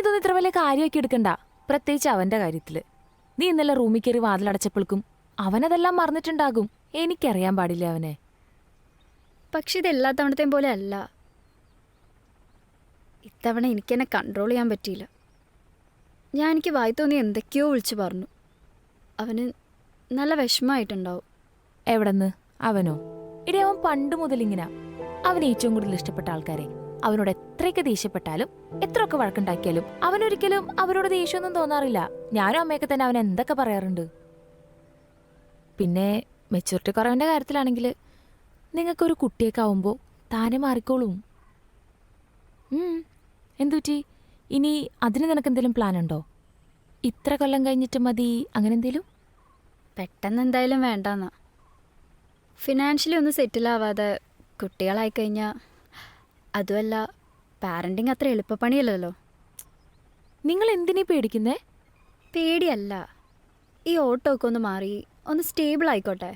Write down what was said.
ഇതൊന്നും ഇത്ര വലിയ കാര്യമാക്കി എടുക്കണ്ട, പ്രത്യേകിച്ച് അവന്റെ കാര്യത്തില്. നീ ഇന്നലെ റൂമിൽ കയറി വാതിലടച്ചപ്പോൾക്കും അവനതെല്ലാം മറന്നിട്ടുണ്ടാകും. എനിക്കറിയാൻ പാടില്ല അവനെ. പക്ഷെ ഇത് എല്ലാ തവണത്തെയും പോലെ അല്ല. ഇത്തവണ എനിക്കെന്നെ കൺട്രോൾ ചെയ്യാൻ പറ്റിയില്ല. എനിക്ക് വായി തോന്നി എന്തൊക്കെയോ വിളിച്ചു പറഞ്ഞു. അവന് നല്ല വിഷമമായിട്ടുണ്ടാവും. എവിടെന്ന്? അവനോ? ഇടി, അവൻ പണ്ട് മുതലിങ്ങനെ. അവൻ ഏറ്റവും കൂടുതൽ ഇഷ്ടപ്പെട്ട ആൾക്കാരെ അവനോട് എത്രയൊക്കെ ദേഷ്യപ്പെട്ടാലും എത്രയൊക്കെ വഴക്കുണ്ടാക്കിയാലും അവനൊരിക്കലും അവരോട് ദേഷ്യമൊന്നും തോന്നാറില്ല. ഞാനും അമ്മയൊക്കെ തന്നെ അവൻ എന്തൊക്കെ പറയാറുണ്ട്. പിന്നെ മെച്ചൂരിറ്റി കുറവിൻ്റെ കാര്യത്തിലാണെങ്കിൽ നിങ്ങൾക്കൊരു കുട്ടിയൊക്കെ ആവുമ്പോൾ താനെ മാറിക്കോളും. എന്തുപറ്റി? ഇനി അതിന് നിനക്കെന്തെങ്കിലും പ്ലാൻ ഉണ്ടോ? ഇത്ര കൊല്ലം കഴിഞ്ഞിട്ട് മതി അങ്ങനെ എന്തേലും? പെട്ടെന്ന് എന്തായാലും വേണ്ടെന്നാ. ഫിനാൻഷ്യലി ഒന്ന് സെറ്റിലാവാതെ കുട്ടികളായിക്കഴിഞ്ഞാൽ, അതുമല്ല പാരൻറ്റിങ് അത്ര എളുപ്പപ്പണിയല്ലല്ലോ. നിങ്ങൾ എന്തിനീ പേടിക്കുന്നേ? പേടിയല്ല, ഈ ഓട്ടോ ഒക്കെ ഒന്ന് മാറി ഒന്ന് സ്റ്റേബിൾ ആയിക്കോട്ടെ.